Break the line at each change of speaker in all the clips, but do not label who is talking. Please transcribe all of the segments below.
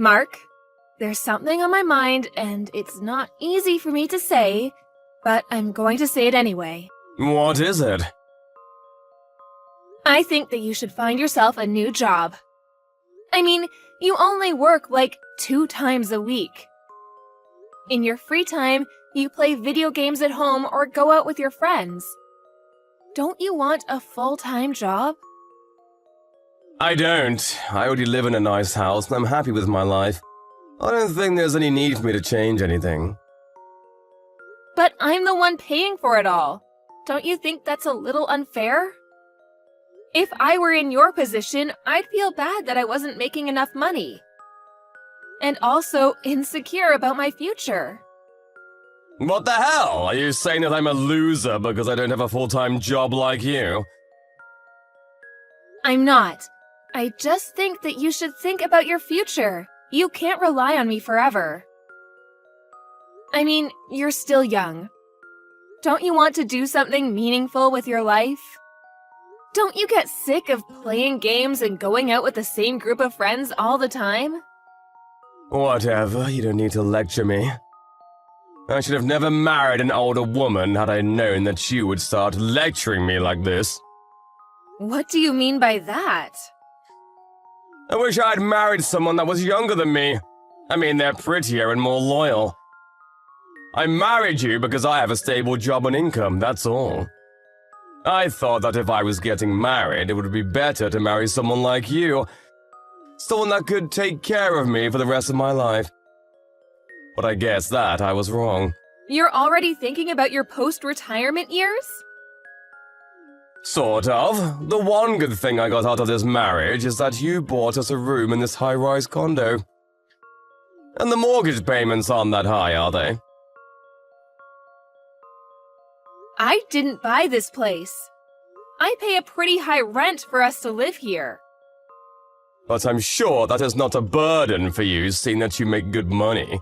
Mark, there's something on my mind, and it's not easy for me to say, but I'm going to say it anyway.
What is it?
I think that you should find yourself a new job. I mean, you only work like 2 times a week. In your free time, you play video games at home or go out with your friends. Don't you want a full-time job?
I don't. I already live in a nice house and I'm happy with my life. I don't think there's any need for me to change anything.
But I'm the one paying for it all. Don't you think that's a little unfair? If I were in your position, I'd feel bad that I wasn't making enough money. And also insecure about my future.
What the hell? Are you saying that I'm a loser because I don't have a full-time job like you?
I'm not. I just think that you should think about your future. You can't rely on me forever. I mean, you're still young. Don't you want to do something meaningful with your life? Don't you get sick of playing games and going out with the same group of friends all the time?
Whatever, you don't need to lecture me. I should have never married an older woman had I known that you would start lecturing me like this.
What do you mean by that?
I wish I'd married someone that was younger than me. I mean, they're prettier and more loyal. I married you because I have a stable job and income, that's all. I thought that if I was getting married, it would be better to marry someone like you. Someone that could take care of me for the rest of my life. But I guess that I was wrong.
You're already thinking about your post-retirement years?
Sort of. The one good thing I got out of this marriage is that you bought us a room in this high-rise condo. And the mortgage payments aren't that high, are they?
I didn't buy this place. I pay a pretty high rent for us to live here.
But I'm sure that is not a burden for you, seeing that you make good money.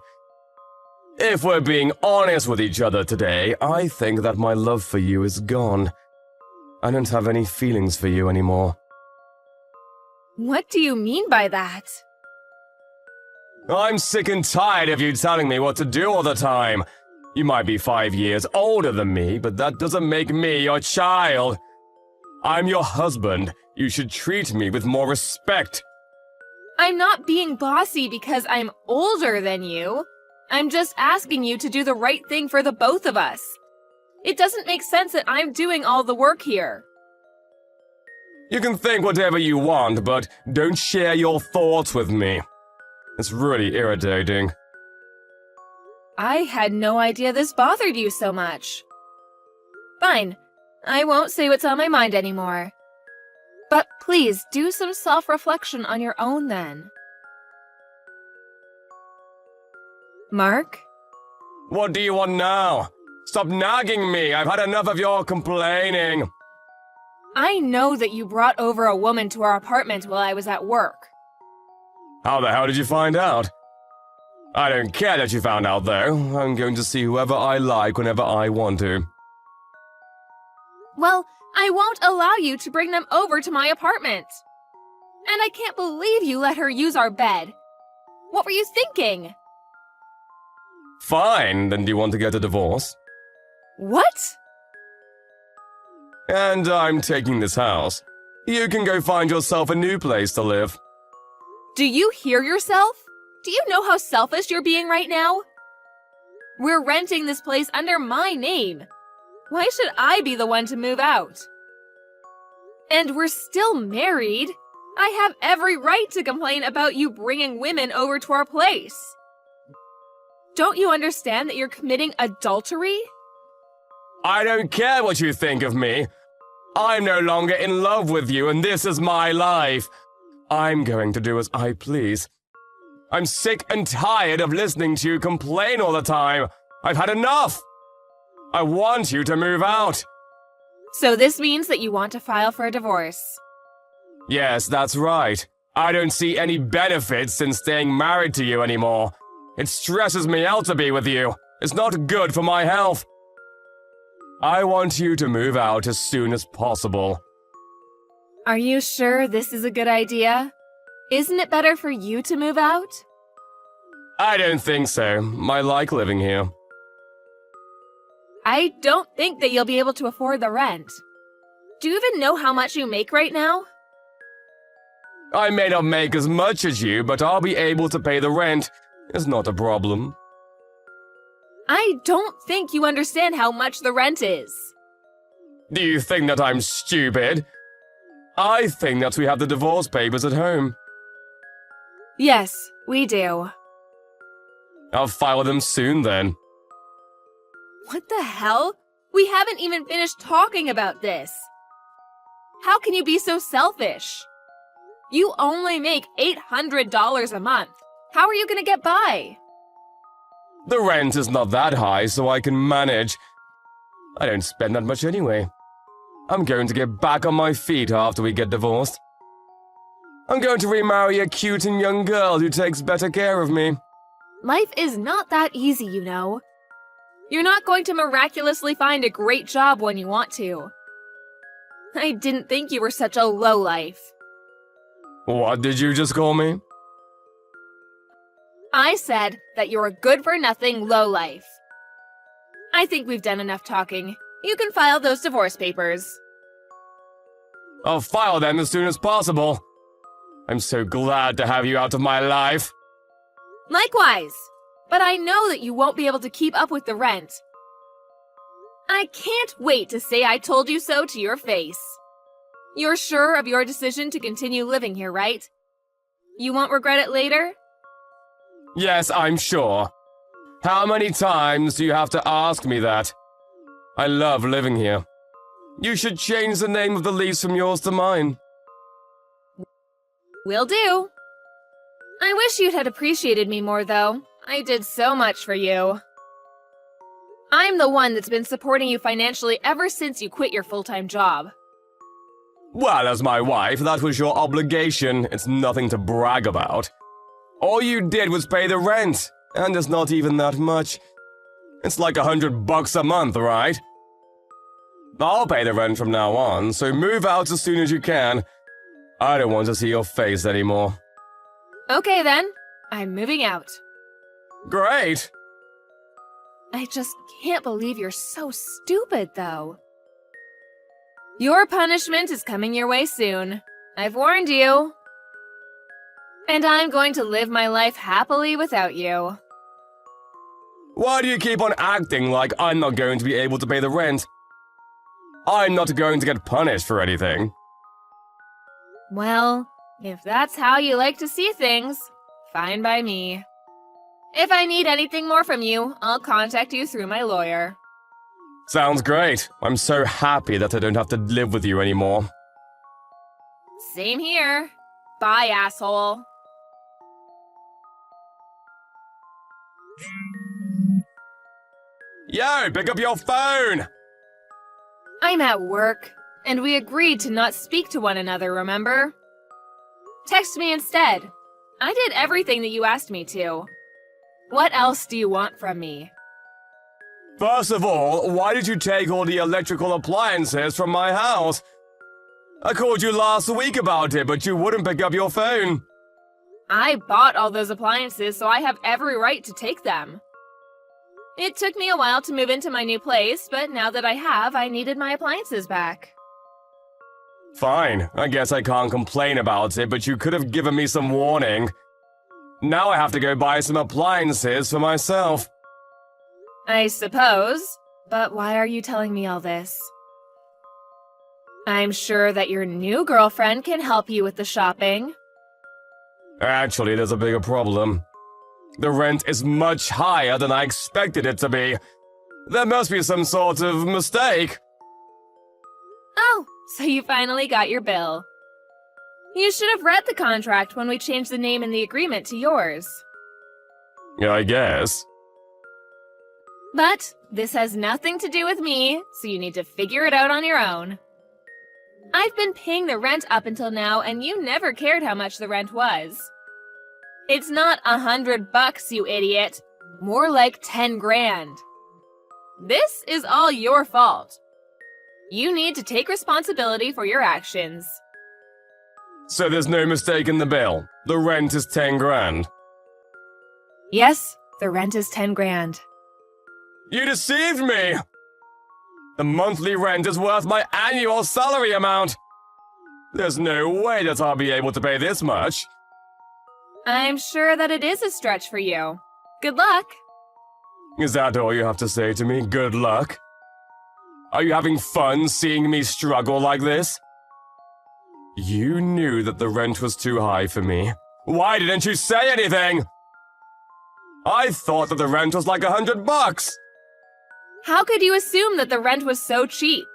If we're being honest with each other today, I think that my love for you is gone. I don't have any feelings for you anymore.
What do you mean by that?
I'm sick and tired of you telling me what to do all the time. You might be 5 years older than me, but that doesn't make me your child. I'm your husband. You should treat me with more respect.
I'm not being bossy because I'm older than you. I'm just asking you to do the right thing for the both of us. It doesn't make sense that I'm doing all the work here.
You can think whatever you want, but don't share your thoughts with me. It's really irritating.
I had no idea this bothered you so much. Fine, I won't say what's on my mind anymore. But please do some self-reflection on your own then. Mark?
What do you want now? Stop nagging me. I've had enough of your complaining.
I know that you brought over a woman to our apartment while I was at work.
How the hell did you find out? I don't care that you found out, though. I'm going to see whoever I like whenever I want to.
Well, I won't allow you to bring them over to my apartment. And I can't believe you let her use our bed. What were you thinking?
Fine, then do you want to get a divorce?
What?
And I'm taking this house. You can go find yourself a new place to live.
Do you hear yourself? Do you know how selfish you're being right now? We're renting this place under my name. Why should I be the one to move out? And we're still married. I have every right to complain about you bringing women over to our place. Don't you understand that you're committing adultery?
I don't care what you think of me. I'm no longer in love with you, and this is my life. I'm going to do as I please. I'm sick and tired of listening to you complain all the time. I've had enough. I want you to move out.
So this means that you want to file for a divorce.
Yes, that's right. I don't see any benefits in staying married to you anymore. It stresses me out to be with you. It's not good for my health. I want you to move out as soon as possible.
Are you sure this is a good idea? Isn't it better for you to move out?
I don't think so. I like living here.
I don't think that you'll be able to afford the rent. Do you even know how much you make right now?
I may not make as much as you, but I'll be able to pay the rent. It's not a problem.
I don't think you understand how much the rent is.
Do you think that I'm stupid? I think that we have the divorce papers at home.
Yes, we do.
I'll file them soon then.
What the hell? We haven't even finished talking about this. How can you be so selfish? You only make $800 a month. How are you gonna get by?
The rent is not that high, so I can manage. I don't spend that much anyway. I'm going to get back on my feet after we get divorced. I'm going to remarry a cute and young girl who takes better care of me.
Life is not that easy, you know. You're not going to miraculously find a great job when you want to. I didn't think you were such a lowlife.
What did you just call me?
I said that you're a good-for-nothing lowlife. I think we've done enough talking. You can file those divorce papers.
I'll file them as soon as possible. I'm so glad to have you out of my life.
Likewise, but I know that you won't be able to keep up with the rent. I can't wait to say I told you so to your face. You're sure of your decision to continue living here, right? You won't regret it later?
Yes, I'm sure. How many times do you have to ask me that? I love living here. You should change the name of the lease from yours to mine.
Will do. I wish you'd had appreciated me more, though. I did so much for you. I'm the one that's been supporting you financially ever since you quit your full-time job.
Well, as my wife, that was your obligation. It's nothing to brag about. All you did was pay the rent, and it's not even that much. It's like $100 a month, right? I'll pay the rent from now on, so move out as soon as you can. I don't want to see your face anymore.
Okay then, I'm moving out.
Great!
I just can't believe you're so stupid, though. Your punishment is coming your way soon. I've warned you. And I'm going to live my life happily without you.
Why do you keep on acting like I'm not going to be able to pay the rent? I'm not going to get punished for anything.
Well, if that's how you like to see things, fine by me. If I need anything more from you, I'll contact you through my lawyer.
Sounds great. I'm so happy that I don't have to live with you anymore.
Same here. Bye, asshole.
Yo, pick up your phone!
I'm at work, and we agreed to not speak to one another, remember? Text me instead. I did everything that you asked me to. What else do you want from me?
First of all, why did you take all the electrical appliances from my house? I called you last week about it, but you wouldn't pick up your phone.
I bought all those appliances, so I have every right to take them. It took me a while to move into my new place, but now that I have, I needed my appliances back.
Fine, I guess I can't complain about it, but you could have given me some warning. Now I have to go buy some appliances for myself.
I suppose, but why are you telling me all this? I'm sure that your new girlfriend can help you with the shopping.
Actually, there's a bigger problem. The rent is much higher than I expected it to be. There must be some sort of mistake.
Oh, so you finally got your bill. You should have read the contract when we changed the name in the agreement to yours.
Yeah, I guess.
But this has nothing to do with me, so you need to figure it out on your own. I've been paying the rent up until now, and you never cared how much the rent was. It's not $100, you idiot. More like 10 grand. This is all your fault. You need to take responsibility for your actions.
So there's no mistake in the bill. The rent is 10 grand.
Yes, the rent is 10 grand.
You deceived me! The monthly rent is worth my annual salary amount! There's no way that I'll be able to pay this much.
I'm sure that it is a stretch for you. Good luck.
Is that all you have to say to me? Good luck? Are you having fun seeing me struggle like this? You knew that the rent was too high for me. Why didn't you say anything? I thought that the rent was like $100.
How could you assume that the rent was so cheap?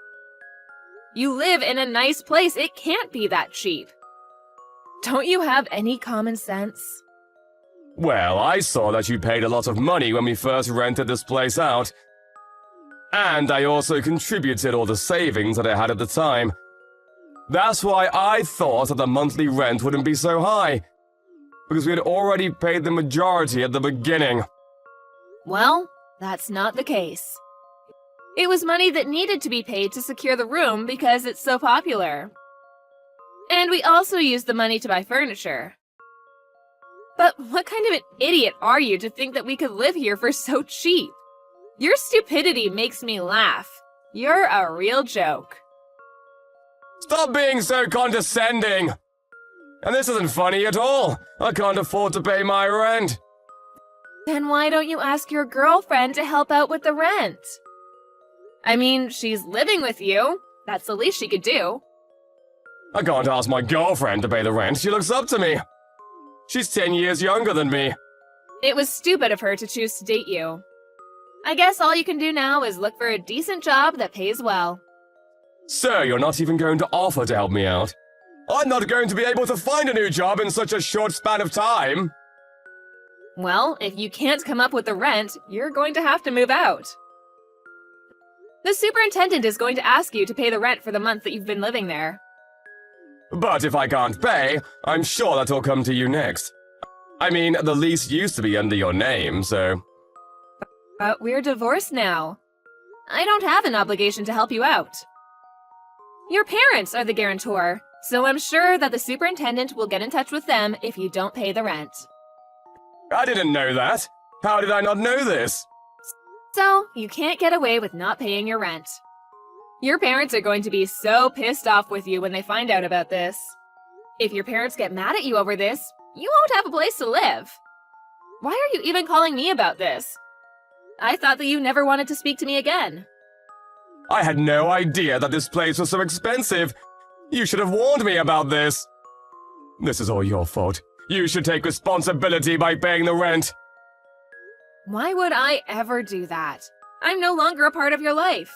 You live in a nice place. It can't be that cheap. Don't you have any common sense?
Well, I saw that you paid a lot of money when we first rented this place out. And I also contributed all the savings that I had at the time. That's why I thought that the monthly rent wouldn't be so high. Because we had already paid the majority at the beginning.
Well, that's not the case. It was money that needed to be paid to secure the room because it's so popular. And we also used the money to buy furniture. But what kind of an idiot are you to think that we could live here for so cheap? Your stupidity makes me laugh. You're a real joke.
Stop being so condescending! And this isn't funny at all. I can't afford to pay my rent.
Then why don't you ask your girlfriend to help out with the rent? I mean, she's living with you. That's the least she could do.
I can't ask my girlfriend to pay the rent. She looks up to me. She's 10 years younger than me.
It was stupid of her to choose to date you. I guess all you can do now is look for a decent job that pays well.
Sir, you're not even going to offer to help me out. I'm not going to be able to find a new job in such a short span of time.
Well, if you can't come up with the rent, you're going to have to move out. The superintendent is going to ask you to pay the rent for the month that you've been living there.
But if I can't pay, I'm sure that will come to you next. I mean, the lease used to be under your name, so...
But we're divorced now. I don't have an obligation to help you out. Your parents are the guarantor, so I'm sure that the superintendent will get in touch with them if you don't pay the rent.
I didn't know that. How did I not know this?
So, you can't get away with not paying your rent. Your parents are going to be so pissed off with you when they find out about this. If your parents get mad at you over this, you won't have a place to live. Why are you even calling me about this? I thought that you never wanted to speak to me again.
I had no idea that this place was so expensive. You should have warned me about this. This is all your fault. You should take responsibility by paying the rent.
Why would I ever do that? I'm no longer a part of your life.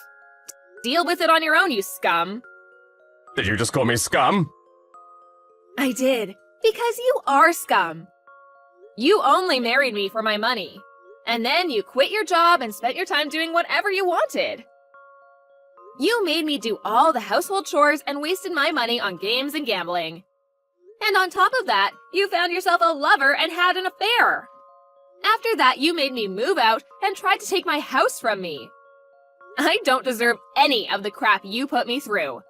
Deal with it on your own, you scum.
Did you just call me scum?
I did, because you are scum. You only married me for my money. And then you quit your job and spent your time doing whatever you wanted. You made me do all the household chores and wasted my money on games and gambling. And on top of that, you found yourself a lover and had an affair. After that, you made me move out and tried to take my house from me. I don't deserve any of the crap you put me through.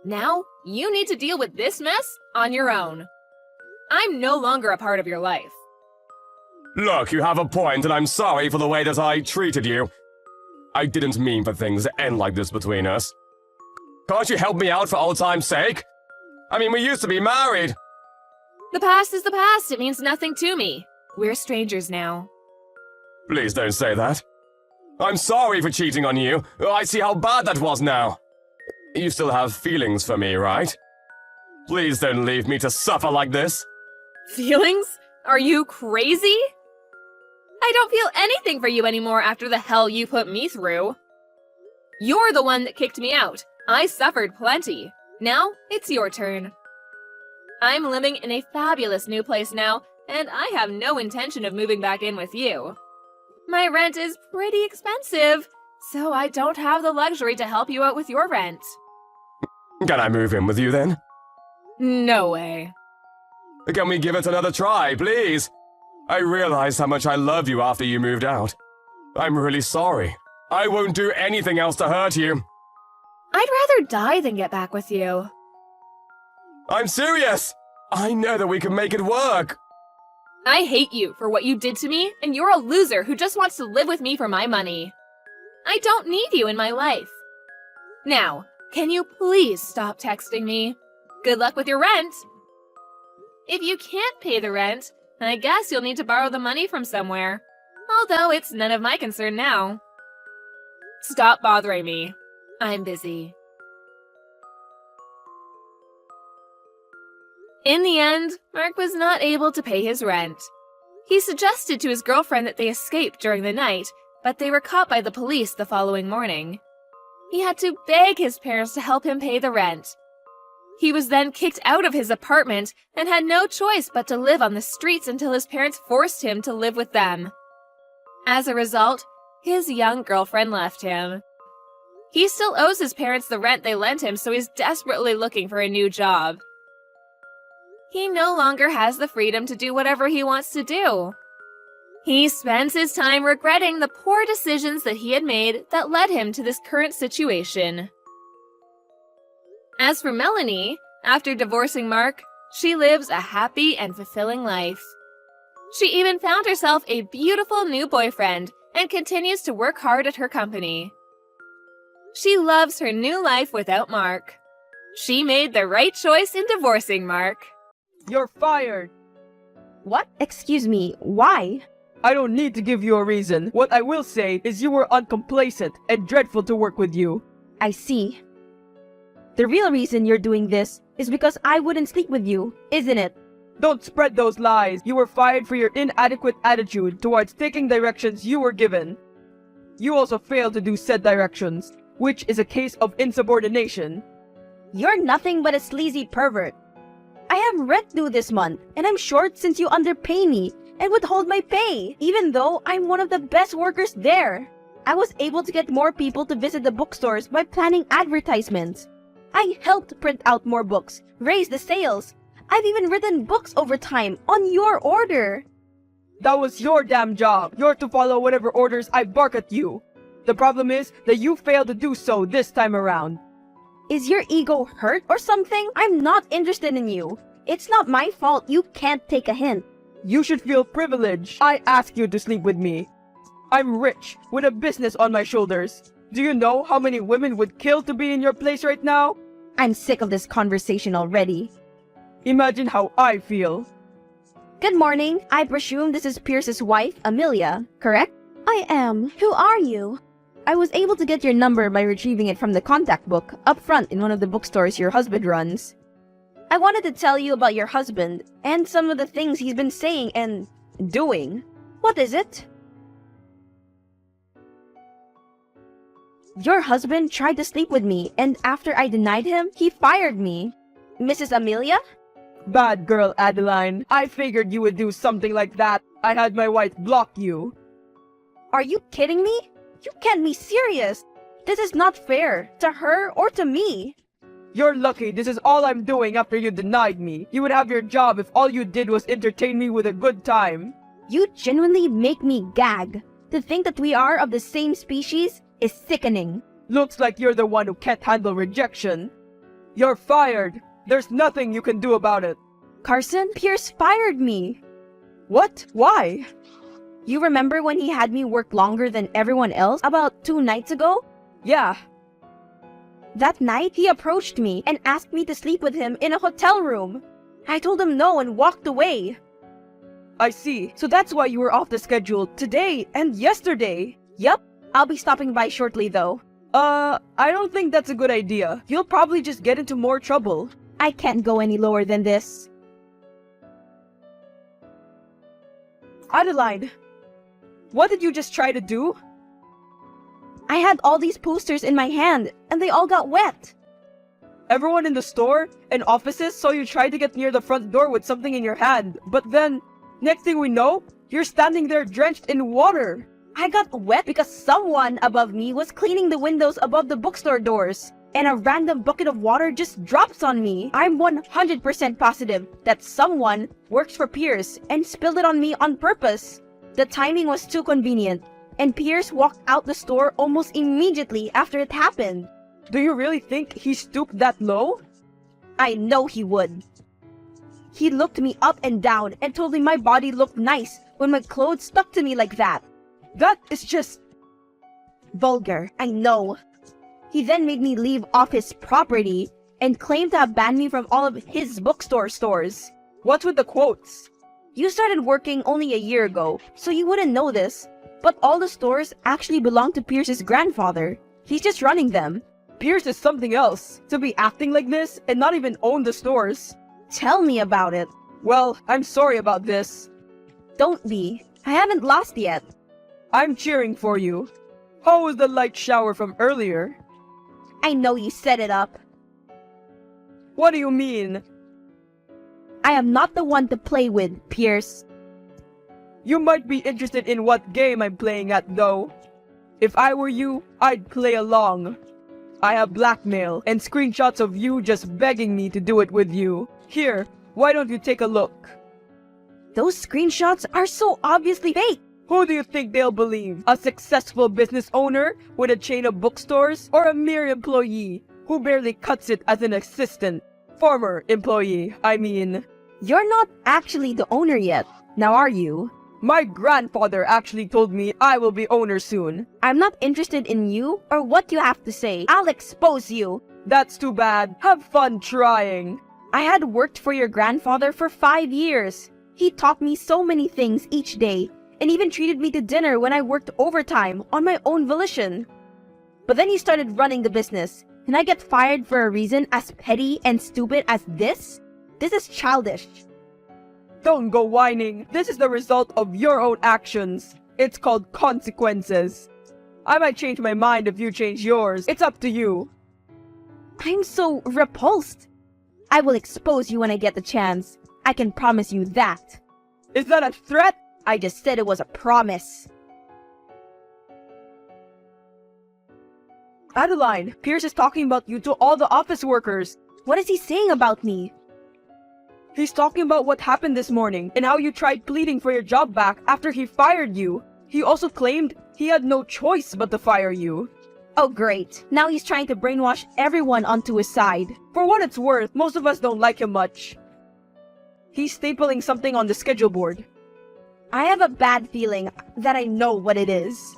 Now, you need to deal with this mess on your own. I'm no longer a part of your life.
Look, you have a point, and I'm sorry for the way that I treated you. I didn't mean for things to end like this between us. Can't you help me out for old time's sake? I mean, we used to be married.
The past is the past. It means nothing to me. We're strangers now.
Please don't say that. I'm sorry for cheating on you. I see how bad that was now. You still have feelings for me, right? Please don't leave me to suffer like this.
Feelings? Are you crazy? I don't feel anything for you anymore after the hell you put me through. You're the one that kicked me out. I suffered plenty. Now, it's your turn. I'm living in a fabulous new place now, and I have no intention of moving back in with you. My rent is pretty expensive, so I don't have the luxury to help you out with your rent.
Can I move in with you then?
No way.
Can we give it another try, please? I realized how much I love you after you moved out. I'm really sorry. I won't do anything else to hurt you.
I'd rather die than get back with you.
I'm serious! I know that we can make it work!
I hate you for what you did to me, and you're a loser who just wants to live with me for my money. I don't need you in my life. Now, can you please stop texting me? Good luck with your rent. If you can't pay the rent, I guess you'll need to borrow the money from somewhere. Although it's none of my concern now. Stop bothering me. I'm busy. In the end, Mark was not able to pay his rent. He suggested to his girlfriend that they escape during the night, but they were caught by the police the following morning. He had to beg his parents to help him pay the rent. He was then kicked out of his apartment and had no choice but to live on the streets until his parents forced him to live with them. As a result, his young girlfriend left him. He still owes his parents the rent they lent him, so he's desperately looking for a new job. He no longer has the freedom to do whatever he wants to do. He spends his time regretting the poor decisions that he had made that led him to this current situation. As for Melanie, after divorcing Mark, she lives a happy and fulfilling life. She even found herself a beautiful new boyfriend and continues to work hard at her company. She loves her new life without Mark. She made the right choice in divorcing Mark.
You're fired!
What? Excuse me, why?
I don't need to give you a reason. What I will say is you were uncomplacent and dreadful to work with you.
I see. The real reason you're doing this is because I wouldn't sleep with you, isn't it?
Don't spread those lies. You were fired for your inadequate attitude towards taking directions you were given. You also failed to do said directions, which is a case of insubordination.
You're nothing but a sleazy pervert. I have rent due this month, and I'm short since you underpay me and withhold my pay, even though I'm one of the best workers there. I was able to get more people to visit the bookstores by planning advertisements. I helped print out more books, raise the sales. I've even written books over time on your order.
That was your damn job. You're to follow whatever orders I bark at you. The problem is that you failed to do so this time around.
Is your ego hurt or something? I'm not interested in you. It's not my fault you can't take a hint.
You should feel privileged. I asked you to sleep with me. I'm rich, with a business on my shoulders. Do you know how many women would kill to be in your place right now?
I'm sick of this conversation already.
Imagine how I feel.
Good morning. I presume this is Pierce's wife, Amelia, correct? I am. Who are you? I was able to get your number by retrieving it from the contact book up front in one of the bookstores your husband runs. I wanted to tell you about your husband and some of the things he's been saying and doing. What is it? Your husband tried to sleep with me, and after I denied him, he fired me. Mrs. Amelia?
Bad girl, Adeline. I figured you would do something like that. I had my wife block you.
Are you kidding me? You can't be serious. This is not fair, to her or to me.
You're lucky this is all I'm doing after you denied me. You would have your job if all you did was entertain me with a good time.
You genuinely make me gag. To think that we are of the same species is sickening.
Looks like you're the one who can't handle rejection. You're fired. There's nothing you can do about it.
Carson, Pierce fired me.
What? Why?
You remember when he had me work longer than everyone else about 2 nights ago?
Yeah.
That night, he approached me and asked me to sleep with him in a hotel room. I told him no and walked away.
I see. So that's why you were off the schedule today and yesterday.
Yup. I'll be stopping by shortly though.
I don't think that's a good idea. You'll probably just get into more trouble.
I can't go any lower than this.
Adeline, what did you just try to do?
I had all these posters in my hand, and they all got wet.
Everyone in the store and offices saw you try to get near the front door with something in your hand, but then, next thing we know, you're standing there drenched in water.
I got wet because someone above me was cleaning the windows above the bookstore doors, and a random bucket of water just drops on me. I'm 100% positive that someone works for Pierce and spilled it on me on purpose. The timing was too convenient, and Pierce walked out the store almost immediately after it happened.
Do you really think he stooped that low?
I know he would. He looked me up and down and told me my body looked nice when my clothes stuck to me like that.
That is just...
Vulgar, I know. He then made me leave off his property and claimed to have banned me from all of his bookstore stores.
What's with the quotes?
You started working only a year ago, so you wouldn't know this. But all the stores actually belong to Pierce's grandfather. He's just running them.
Pierce is something else. To be acting like this and not even own the stores.
Tell me about it.
Well, I'm sorry about this.
Don't be. I haven't lost yet.
I'm cheering for you. How was the light shower from earlier?
I know you set it up.
What do you mean?
I am not the one to play with, Pierce.
You might be interested in what game I'm playing at, though. If I were you, I'd play along. I have blackmail and screenshots of you just begging me to do it with you. Here, why don't you take a look?
Those screenshots are so obviously fake.
Who do you think they'll believe? A successful business owner with a chain of bookstores, or a mere employee who barely cuts it as an assistant? Former employee, I mean.
You're not actually the owner yet, now are you?
My grandfather actually told me I will be owner soon.
I'm not interested in you or what you have to say. I'll expose you.
That's too bad. Have fun trying.
I had worked for your grandfather for 5 years. He taught me so many things each day, and even treated me to dinner when I worked overtime on my own volition. But then he started running the business, and I get fired for a reason as petty and stupid as this? This is childish.
Don't go whining. This is the result of your own actions. It's called consequences. I might change my mind if you change yours. It's up to you.
I'm so repulsed. I will expose you when I get the chance. I can promise you that.
Is that a threat?
I just said it was a promise.
Adeline, Pierce is talking about you to all the office workers.
What is he saying about me?
He's talking about what happened this morning and how you tried pleading for your job back after he fired you. He also claimed he had no choice but to fire you.
Oh great, now he's trying to brainwash everyone onto his side.
For what it's worth, most of us don't like him much. He's stapling something on the schedule board.
I have a bad feeling that I know what it is.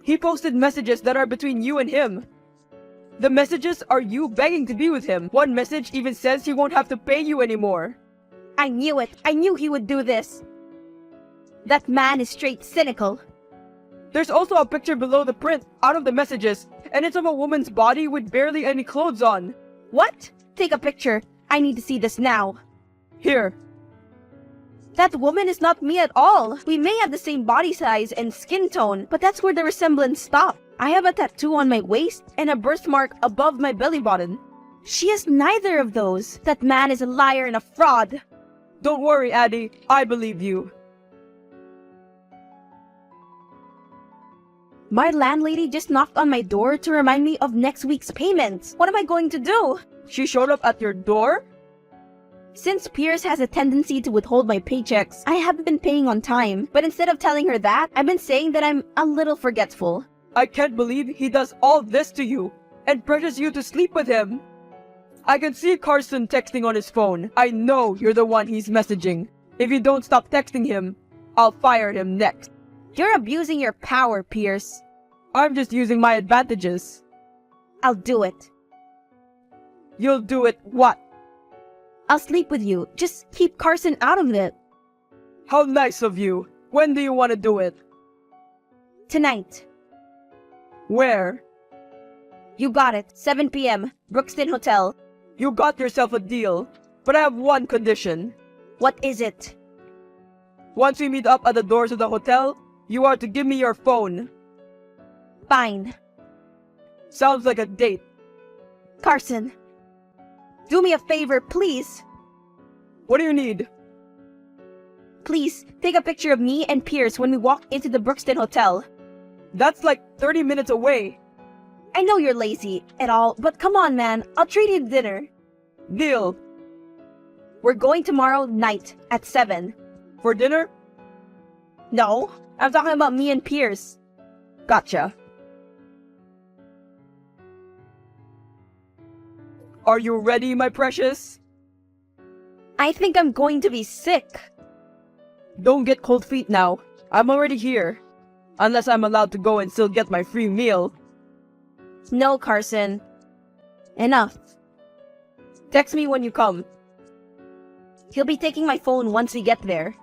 He posted messages that are between you and him. The messages are you begging to be with him. One message even says he won't have to pay you anymore.
I knew it. I knew he would do this. That man is straight cynical.
There's also a picture below the print out of the messages, and it's of a woman's body with barely any clothes on.
What? Take a picture. I need to see this now.
Here.
That woman is not me at all. We may have the same body size and skin tone, but that's where the resemblance stops. I have a tattoo on my waist and a birthmark above my belly button. She has neither of those. That man is a liar and a fraud.
Don't worry, Addie. I believe you.
My landlady just knocked on my door to remind me of next week's payments. What am I going to do?
She showed up at your door?
Since Pierce has a tendency to withhold my paychecks, I haven't been paying on time. But instead of telling her that, I've been saying that I'm a little forgetful.
I can't believe he does all this to you and pressures you to sleep with him. I can see Carson texting on his phone. I know you're the one he's messaging. If you don't stop texting him, I'll fire him next.
You're abusing your power, Pierce.
I'm just using my advantages.
I'll do it.
You'll do it what?
I'll sleep with you. Just keep Carson out of it.
How nice of you. When do you want to do it?
Tonight.
Where?
You got it. 7 p.m. Brookston Hotel.
You got yourself a deal, but I have one condition.
What is it?
Once we meet up at the doors of the hotel, you are to give me your phone.
Fine.
Sounds like a date.
Carson, do me a favor, please.
What do you need?
Please, take a picture of me and Pierce when we walk into the Brookston Hotel.
That's like 30 minutes away.
I know you're lazy and all, but come on, man. I'll treat you to dinner.
Deal.
We're going tomorrow night at 7.
For dinner?
No, I'm talking about me and Pierce.
Gotcha. Are you ready, my precious?
I think I'm going to be sick.
Don't get cold feet now. I'm already here. Unless I'm allowed to go and still get my free meal.
No, Carson. Enough.
Text me when you come.
He'll be taking my phone once we get there.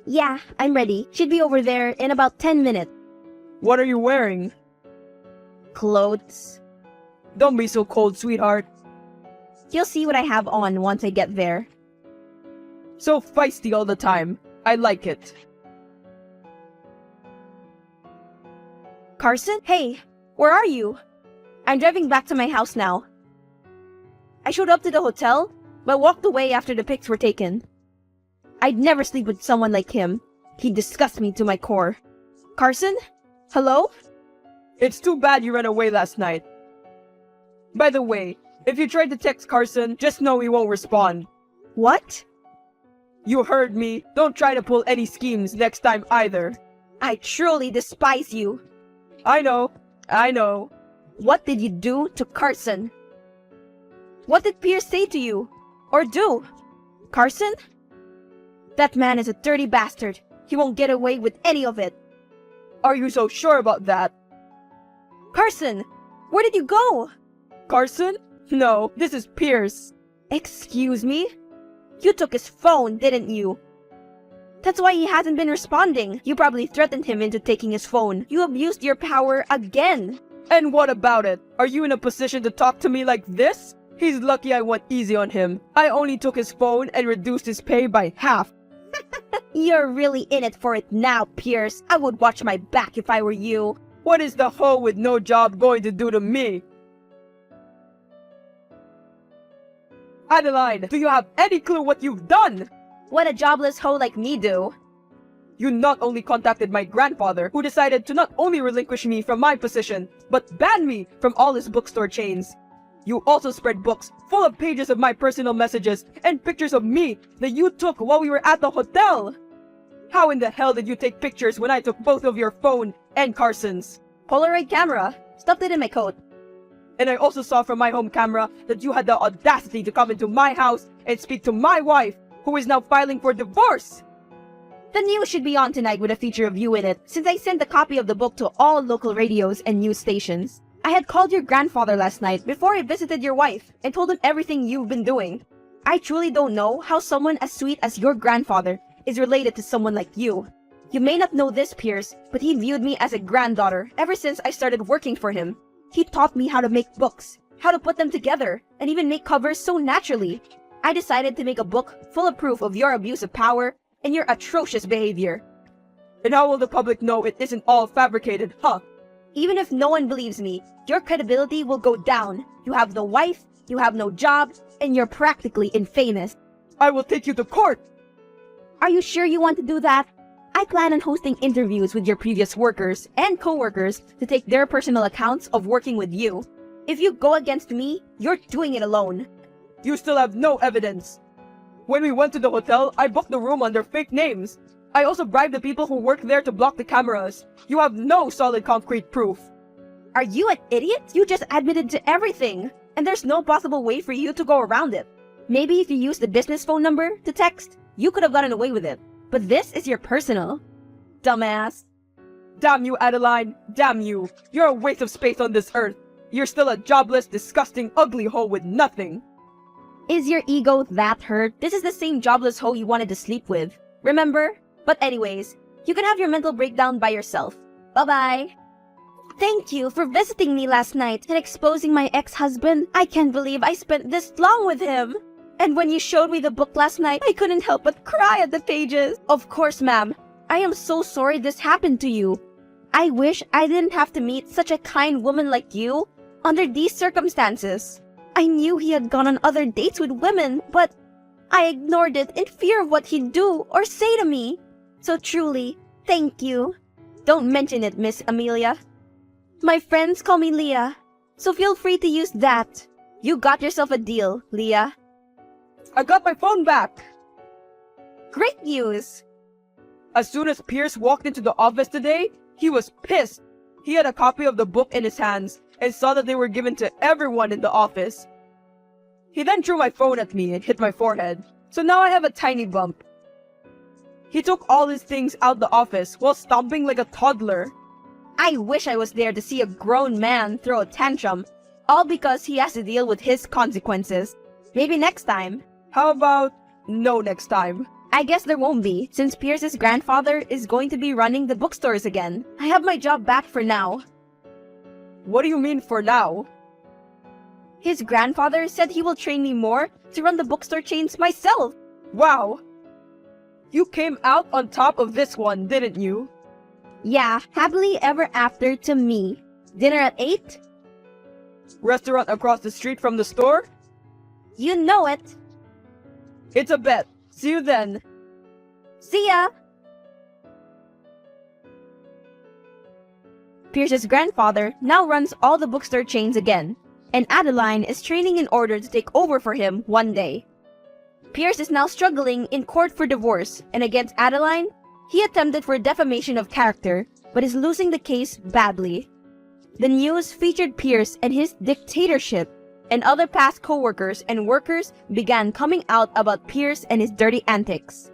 Yeah, I'm ready. Should be over there in about 10 minutes.
What are you wearing?
Clothes.
Don't be so cold, sweetheart.
You'll see what I have on once I get there.
So feisty all the time. I like it.
Carson? Hey, where are you? I'm driving back to my house now. I showed up to the hotel, but walked away after the pics were taken. I'd never sleep with someone like him. He disgusts me to my core. Carson? Hello?
It's too bad you ran away last night. By the way, if you try to text Carson, just know he won't respond.
What?
You heard me. Don't try to pull any schemes next time either.
I truly despise you.
I know.
What did you do to Carson? What did Pierce say to you? Or do? Carson? That man is a dirty bastard. He won't get away with any of it.
Are you so sure about that?
Carson! Where did you go?
Carson? No, this is Pierce.
Excuse me? You took his phone, didn't you? That's why he hasn't been responding. You probably threatened him into taking his phone. You abused your power again.
And what about it? Are you in a position to talk to me like this? He's lucky I went easy on him. I only took his phone and reduced his pay by half.
You're really in it for it now, Pierce. I would watch my back if I were you.
What is the hoe with no job going to do to me? Adeline, do you have any clue what you've done?
What a jobless hoe like me do.
You not only contacted my grandfather, who decided to not only relinquish me from my position, but ban me from all his bookstore chains. You also spread books full of pages of my personal messages and pictures of me that you took while we were at the hotel. How in the hell did you take pictures when I took both of your phone and Carson's?
Polaroid camera. Stuffed it in my coat.
And I also saw from my home camera that you had the audacity to come into my house and speak to my wife, who is now filing for divorce.
The news should be on tonight with a feature of you in it, since I sent a copy of the book to all local radios and news stations. I had called your grandfather last night before I visited your wife and told him everything you've been doing. I truly don't know how someone as sweet as your grandfather is related to someone like you. You may not know this, Pierce, but he viewed me as a granddaughter ever since I started working for him. He taught me how to make books, how to put them together, and even make covers so naturally. I decided to make a book full of proof of your abuse of power and your atrocious behavior.
And how will the public know it isn't all fabricated, huh?
Even if no one believes me, your credibility will go down. You have no wife, you have no job, and you're practically infamous.
I will take you to court!
Are you sure you want to do that? I plan on hosting interviews with your previous workers and co-workers to take their personal accounts of working with you. If you go against me, you're doing it alone.
You still have no evidence. When we went to the hotel, I booked the room under fake names. I also bribed the people who work there to block the cameras. You have no solid concrete proof.
Are you an idiot? You just admitted to everything, and there's no possible way for you to go around it. Maybe if you used the business phone number to text, you could have gotten away with it. But this is your personal. Dumbass.
Damn you, Adeline. Damn you. You're a waste of space on this earth. You're still a jobless, disgusting, ugly hoe with nothing.
Is your ego that hurt? This is the same jobless hoe you wanted to sleep with. Remember? But anyways, you can have your mental breakdown by yourself. Bye-bye. Thank you for visiting me last night and exposing my ex-husband. I can't believe I spent this long with him. And when you showed me the book last night, I couldn't help but cry at the pages. Of course, ma'am. I am so sorry this happened to you. I wish I didn't have to meet such a kind woman like you under these circumstances. I knew he had gone on other dates with women, but I ignored it in fear of what he'd do or say to me. So truly, thank you. Don't mention it, Miss Amelia. My friends call me Leah, so feel free to use that. You got yourself a deal, Leah.
I got my phone back!
Great news!
As soon as Pierce walked into the office today, he was pissed. He had a copy of the book in his hands, and saw that they were given to everyone in the office. He then threw my phone at me and hit my forehead, so now I have a tiny bump. He took all his things out the office while stomping like a toddler.
I wish I was there to see a grown man throw a tantrum, all because he has to deal with his consequences. Maybe next time.
How about no next time?
I guess there won't be, since Pierce's grandfather is going to be running the bookstores again. I have my job back for now.
What do you mean for now?
His grandfather said he will train me more to run the bookstore chains myself.
Wow! You came out on top of this one, didn't you?
Yeah, happily ever after to me. Dinner at 8?
Restaurant across the street from the store?
You know it.
It's a bet. See you then.
See ya! Pierce's grandfather now runs all the bookstore chains again, and Adeline is training in order to take over for him one day. Pierce is now struggling in court for divorce, and against Adeline, he attempted for defamation of character, but is losing the case badly. The news featured Pierce and his dictatorship, and other past co-workers and workers began coming out about Pierce and his dirty antics.